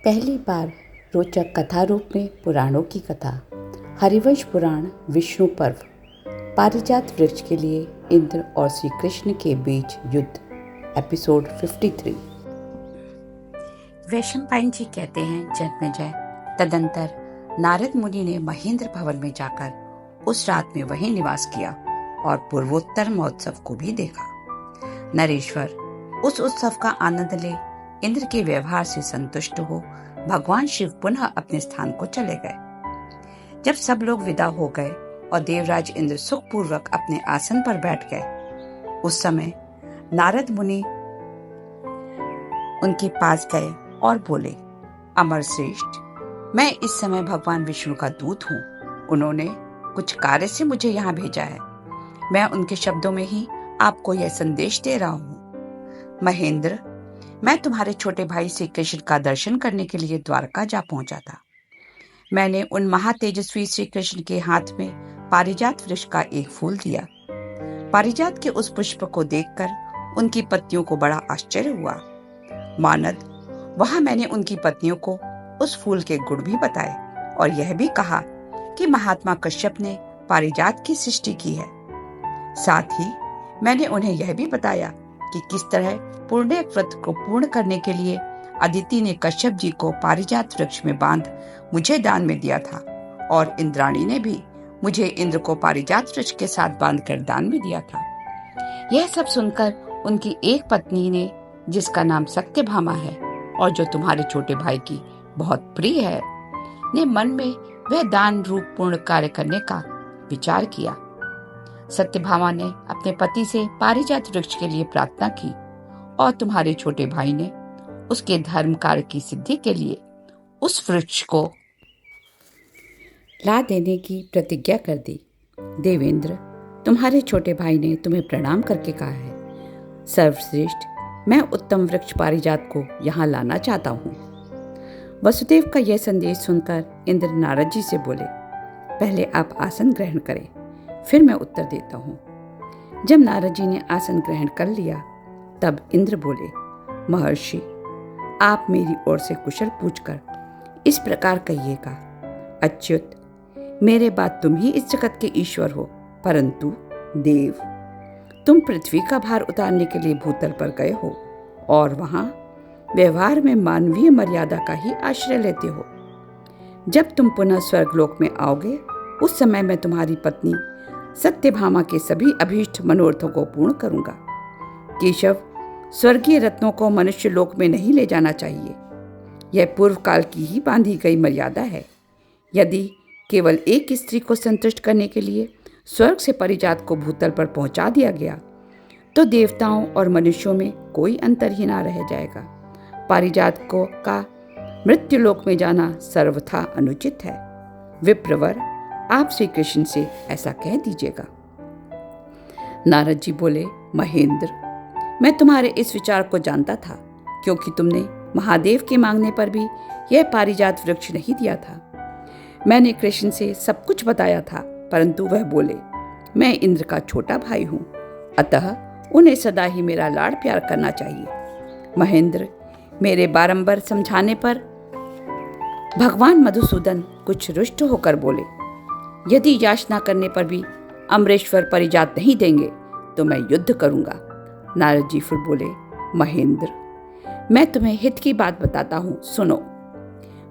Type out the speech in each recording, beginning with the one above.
पहली बार रोचक कथा रूप में पुराणों की कथा। हरिवंश पुराण विष्णु पर्व। पारिजात वृक्ष के लिए इंद्र और श्री कृष्ण के बीच युद्ध। एपिसोड 53। वैशंपायन जी कहते हैं जन्मेजय, तदंतर नारद मुनि ने महेंद्र भवन में जाकर उस रात में वहीं निवास किया और पूर्वोत्तर महोत्सव को भी देखा। नरेश्वर उस उत्सव का आनंद ले इंद्र के व्यवहार से संतुष्ट हो भगवान शिव पुनः अपने स्थान को चले गए। जब सब लोग विदा हो गए और देवराज इंद्र सुखपूर्वक अपने आसन पर बैठ गए, उस समय नारद मुनि उनके पास गए और बोले, अमर श्रेष्ठ, मैं इस समय भगवान विष्णु का दूत हूँ। उन्होंने कुछ कार्य से मुझे यहाँ भेजा है। मैं उनके शब्दों में ही आपको यह संदेश दे रहा हूँ। महेंद्र, मैं तुम्हारे छोटे भाई श्री कृष्ण का दर्शन करने के लिए द्वारका जा पहुंचा था। मैंने उन महातेजस्वी श्री कृष्ण के हाथ में पारिजात वृक्ष का एक फूल दिया। पारिजात के उस पुष्प को देखकर उनकी पत्नियों को बड़ा आश्चर्य हुआ। मानद, वहां मैंने उनकी पत्नियों को उस फूल के गुण भी बताए और यह भी कहा कि महात्मा कश्यप ने पारिजात की सृष्टि की है। साथ ही मैंने उन्हें यह भी बताया कि किस तरह पुण्य व्रत को पूर्ण करने के लिए अदिति ने कश्यप जी को पारिजात वृक्ष में बांध मुझे दान में दिया था और इंद्राणी ने भी मुझे इंद्र को पारिजात वृक्ष के साथ बांधकर दान में दिया था। यह सब सुनकर उनकी एक पत्नी ने, जिसका नाम सत्यभामा है और जो तुम्हारे छोटे भाई की बहुत प्रिय है, ने मन में वह दान रूप पूर्ण कार्य करने का विचार किया। सत्यभामा ने अपने पति से पारिजात वृक्ष के लिए प्रार्थना की और तुम्हारे छोटे भाई ने उसके धर्म कार्य की सिद्धि के लिए उस वृक्ष को ला देने की प्रतिज्ञा कर दी। देवेंद्र, तुम्हारे छोटे भाई ने तुम्हें प्रणाम करके कहा है, सर्वश्रेष्ठ, मैं उत्तम वृक्ष पारिजात को यहाँ लाना चाहता हूँ। वसुदेव का यह संदेश सुनकर इंद्र नारद जी से बोले, पहले आप आसन ग्रहण करें, फिर मैं उत्तर देता हूँ। जब नारद जी ने आसन ग्रहण कर लिया, तब इंद्र बोले, महर्षि, आप मेरी ओर से कुशल पूछकर इस प्रकार कहिएगा, अच्युत, मेरे बाद तुम ही इस जगत के ईश्वर हो, परंतु देव, तुम पृथ्वी का भार उतारने के लिए भूतल पर गए हो और वहां व्यवहार में मानवीय मर्यादा का ही आश्रय लेते हो। जब तुम पुनः स्वर्गलोक में आओगे, उस समय मैं तुम्हारी पत्नी सत्यभामा के सभी अभीष्ट मनोरथों को पूर्ण करूंगा। केशव, स्वर्गीय रत्नों को मनुष्य लोक में नहीं ले जाना चाहिए। यह पूर्व काल की ही बांधी गई मर्यादा है। यदि केवल एक स्त्री को संतुष्ट करने के लिए स्वर्ग से पारिजात को भूतल पर पहुंचा दिया गया, तो देवताओं और मनुष्यों में कोई अंतर ही ना रह जाएगा। पारिजात को का मृत्यु लोक में जाना सर्वथा अनुचित है। विप्रवर, आप श्री कृष्ण से ऐसा कह दीजिएगा। नारद जी बोले, महेंद्र, मैं तुम्हारे इस विचार को जानता था, क्योंकि तुमने महादेव के मांगने पर भी यह पारिजात वृक्ष नहीं दिया था। मैंने कृष्ण से सब कुछ बताया था, परंतु वह बोले, मैं इंद्र का छोटा भाई हूँ, अतः उन्हें सदा ही मेरा लाड़ प्यार करना चाहिए। महेंद्र, मेरे बारंबार समझाने पर भगवान मधुसूदन कुछ रुष्ट होकर बोले, यदि याचना करने पर भी अमरेश्वर पारिजात नहीं देंगे तो मैं युद्ध करूंगा। नारद जी फिर बोले, महेंद्र, मैं तुम्हें हित की बात बताता हूँ, सुनो।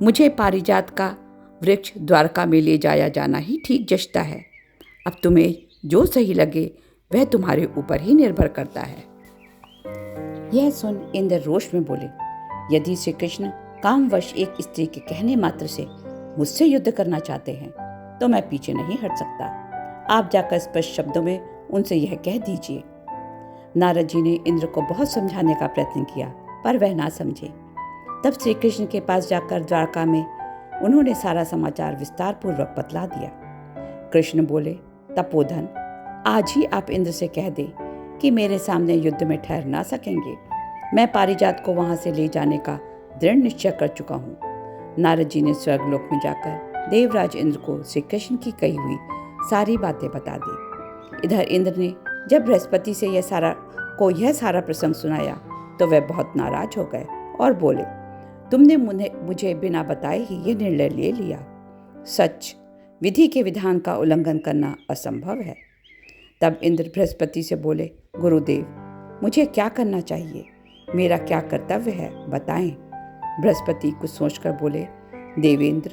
मुझे पारिजात का वृक्ष द्वारका में ले जाया जाना ही ठीक जचता है। अब तुम्हें जो सही लगे वह तुम्हारे ऊपर ही निर्भर करता है। यह सुन इंद्र रोष में बोले, यदि श्री कृष्ण कामवश एक स्त्री के कहने मात्र से मुझसे युद्ध करना चाहते हैं तो मैं पीछे नहीं हट सकता। आप जाकर स्पष्ट शब्दों में उनसे यह कह दीजिए। नारद जी ने इंद्र को बहुत समझाने का प्रयत्न किया, पर वह ना समझे। तब श्री कृष्ण के पास जाकर द्वारका में उन्होंने सारा समाचार विस्तार पूर्वक बतला दिया। कृष्ण बोले, तपोधन, आज ही आप इंद्र से कह दे कि मेरे सामने युद्ध में ठहर ना सकेंगे। मैं पारिजात को वहां से ले जाने का दृढ़ निश्चय कर चुका हूँ। नारद जी ने स्वर्गलोक में जाकर देवराज इंद्र को श्री कृष्ण की कही हुई सारी बातें बता दी। इधर इंद्र ने जब बृहस्पति से यह सारा प्रसंग सुनाया तो वह बहुत नाराज हो गए और बोले, तुमने मुझे बिना बताए ही ये निर्णय ले लिया। सच, विधि के विधान का उल्लंघन करना असंभव है। तब इंद्र बृहस्पति से बोले, गुरुदेव, मुझे क्या करना चाहिए? मेरा क्या कर्तव्य है, बताएं। बृहस्पति कुछ सोचकर बोले, देवेंद्र,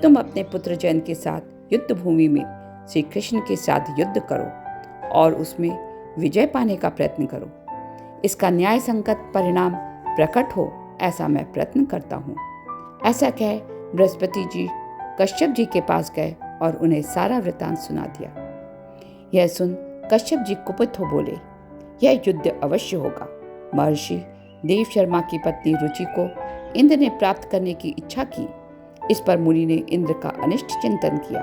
तुम अपने पुत्र जयन के साथ युद्ध भूमि में श्री कृष्ण के साथ युद्ध करो और उसमें विजय पाने का प्रयत्न करो। इसका न्याय संगत परिणाम प्रकट हो, ऐसा मैं प्रयत्न करता हूँ। ऐसा कह बृहस्पति जी कश्यप जी के पास गए और उन्हें सारा वृतांत सुना दिया। यह सुन कश्यप जी कुपित हो बोले, यह युद्ध अवश्य होगा। महर्षि देव शर्मा की पत्नी रुचि को इंद्र ने प्राप्त करने की इच्छा की। इस पर मुनि ने इंद्र का अनिष्ट चिंतन किया।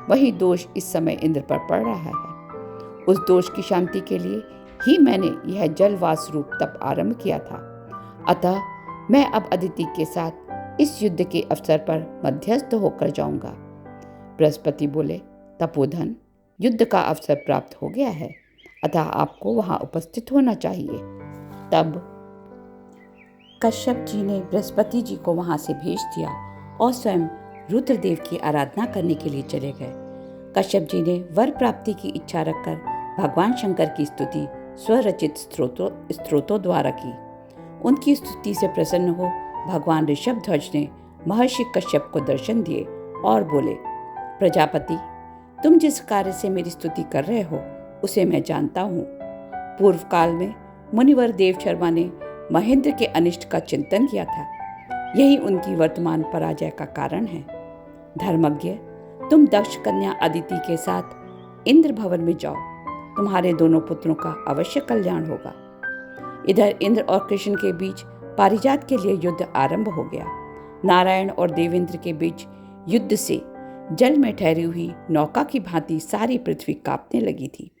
वही दोष इस समय इंद्र पर पड़ रहा है। उस दोष की शांति के लिए ही मैंने यह जलवास रूप तप आरंभ किया था। अतः मैं अब अदिति के साथ इस युद्ध के अवसर पर मध्यस्थ होकर जाऊंगा। बृहस्पति बोले, तपोधन, युद्ध का अवसर प्राप्त हो गया है, अतः आपको वहां उपस्थित होना चाहिए। तब कश्यप जी ने बृहस्पति जी को वहां से भेज दिया और स्वयं रुद्रदेव की आराधना करने के लिए चले गए। कश्यप जी ने वर प्राप्ति की इच्छा रखकर भगवान शंकर की स्तुति स्वरचित स्त्रोतों द्वारा की। उनकी स्तुति से प्रसन्न हो भगवान ऋषभध्वज ने महर्षि कश्यप को दर्शन दिए और बोले, प्रजापति, तुम जिस कार्य से मेरी स्तुति कर रहे हो उसे मैं जानता हूँ। पूर्व काल में मुनिवर देव शर्मा ने महेंद्र के अनिष्ट का चिंतन किया था। यही उनकी वर्तमान पराजय का कारण है। धर्मज्ञ, तुम दक्ष कन्या अदिति के साथ इंद्र भवन में जाओ। तुम्हारे दोनों पुत्रों का अवश्य कल्याण होगा। इधर इंद्र और कृष्ण के बीच पारिजात के लिए युद्ध आरंभ हो गया। नारायण और देवेंद्र के बीच युद्ध से जल में ठहरी हुई नौका की भांति सारी पृथ्वी कांपने लगी थी।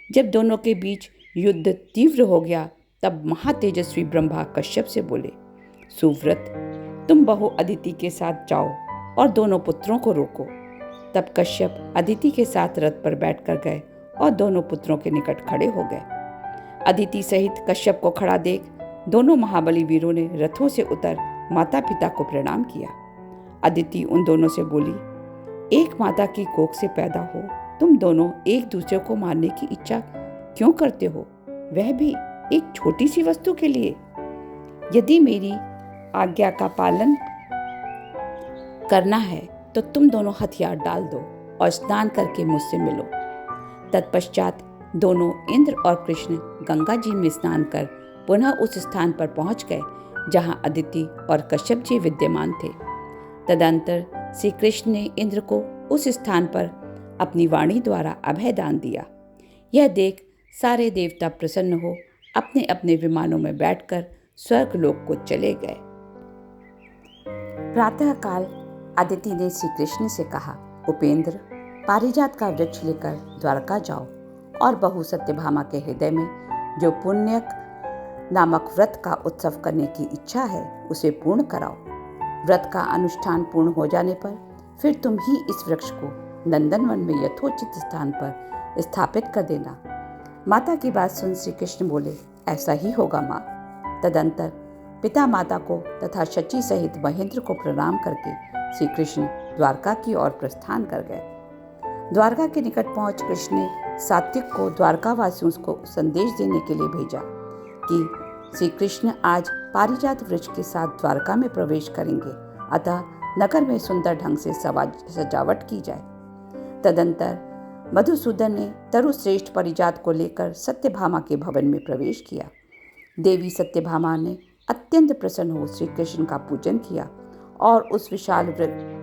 जब दोनों के बीच युद्ध तीव्र हो गया तब महातेजस्वी ब्रह्मा कश्यप से बोले, सुव्रत, तुम बहु अदिति के साथ जाओ और दोनों पुत्रों को रोको। तब कश्यप अदिति के साथ रथ पर बैठकर गए और दोनों पुत्रों के निकट खड़े हो गए। अदिति सहित कश्यप को खड़ा देख दोनों महाबली वीरों ने रथों से उतर माता पिता को प्रणाम किया। अदिति उन दोनों से बोली, एक माता की कोख से पैदा हो तुम दोनों एक दूसरे को मारने की इच्छा क्यों करते हो, वह भी एक छोटी सी वस्तु के लिए? यदि मेरी आज्ञा का पालन करना है तो तुम दोनों हथियार डाल दो और स्नान करके मुझसे मिलो। तत्पश्चात दोनों इंद्र और कृष्ण गंगा जी में स्नान कर पुनः उस स्थान पर पहुंच गए जहां अदिति और कश्यप जी विद्यमान थे। तदंतर श्री कृष्ण ने इंद्र को उस स्थान पर अपनी वाणी द्वारा अभय दान दिया। यह देख सारे देवता प्रसन्न हो अपने अपने विमानों में बैठकर स्वर्गलोक को चले गए। प्रातःकाल अदिति ने श्री कृष्ण से कहा, उपेंद्र, पारिजात का वृक्ष लेकर द्वारका जाओ और बहु सत्यभामा के हृदय में जो पुण्यक नामक व्रत का उत्सव करने की इच्छा है उसे पूर्ण कराओ। व्रत का अनुष्ठान पूर्ण हो जाने पर फिर तुम ही इस वृक्ष को नंदनवन में यथोचित स्थान पर स्थापित कर देना। माता की बात सुन श्री कृष्ण बोले, ऐसा ही होगा माँ। तदंतर पिता माता को तथा शची सहित महेंद्र को प्रणाम करके श्री कृष्ण द्वारका की ओर प्रस्थान कर गए। द्वारका के निकट पहुंच कृष्ण ने सात्विक को द्वारकावासियों को संदेश देने के लिए भेजा कि श्री कृष्ण आज पारिजात वृक्ष के साथ द्वारका में प्रवेश करेंगे, अतः नगर में सुंदर ढंग से सजावट की जाए। तदंतर मधुसूदन ने तरुश्रेष्ठ पारिजात को लेकर सत्यभामा के भवन में प्रवेश किया। देवी सत्यभामा ने अत्यंत प्रसन्न हो श्री कृष्ण का पूजन किया और उस विशाल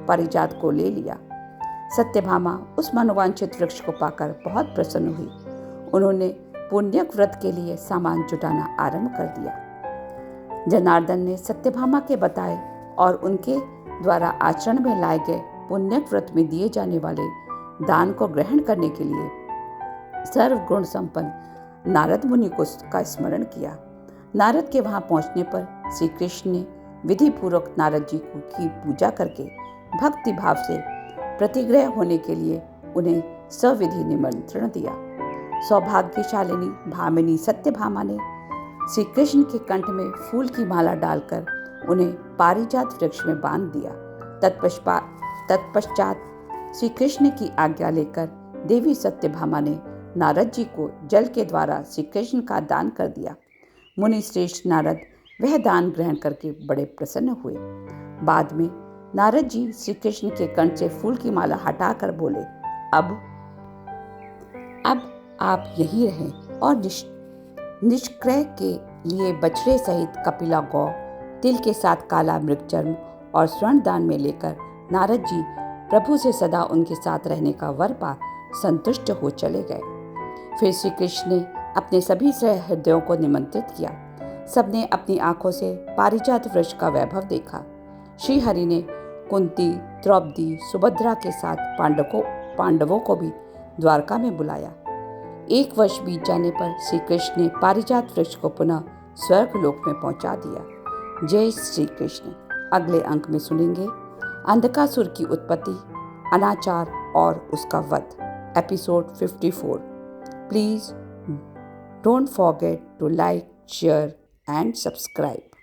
पारिजात को ले लिया। सत्यभामा उस मनोवांछित वृक्ष को पाकर बहुत प्रसन्न हुई। उन्होंने पुण्यक व्रत के लिए सामान जुटाना आरंभ कर दिया। जनार्दन ने सत्यभामा के बताए और उनके द्वारा आचरण में लाए गए पुण्यक व्रत में दिए जाने वाले दान को ग्रहण करने के लिए सर्वगुण संपन्न नारद मुनि को का स्मरण किया। नारद के वहां पहुंचने पर श्री कृष्ण ने विधि पूर्वक नारद जी की पूजा करके भक्ति भाव से प्रतिग्रह होने के लिए उन्हें सविधि निमंत्रण दिया। सौभाग्यशालिनी भामिनी सत्यभामा ने श्री कृष्ण के कंठ में फूल की माला डालकर उन्हें पारिजात वृक्ष में बांध दिया। तत्पश्चात श्री कृष्ण की आज्ञा लेकर देवी सत्यभामा ने नारद जी को जल के द्वारा श्री कृष्ण का दान कर दिया। मुनि श्रेष्ठ नारद वह दान ग्रहण करके बड़े प्रसन्न हुए। बाद में नारद जी श्री कृष्ण के कंठ से फूल की माला हटाकर बोले, अब आप यहीं रहें और निष्क्रय के लिए बछड़े सहित कपिला गौ, तिल के साथ काला मृगचर्म और स्वर्ण दान में लेकर नारद जी प्रभु से सदा उनके साथ रहने का वर पा संतुष्ट हो चले गए। फिर श्री कृष्ण ने अपने सभी सहृदयों को निमंत्रित किया। सबने अपनी आंखों से पारिजात वृक्ष का वैभव देखा। श्री हरि ने कुंती, द्रौपदी, सुभद्रा के साथ पांडवों को भी द्वारका में बुलाया। 1 वर्ष बीत जाने पर श्री कृष्ण ने पारिजात वृक्ष को पुनः स्वर्ग लोक में पहुंचा दिया। जय श्री कृष्ण। अगले अंक में सुनेंगे अंधकासुर की उत्पत्ति, अनाचार और उसका वध, episode 54। Please don't forget to like, share and subscribe.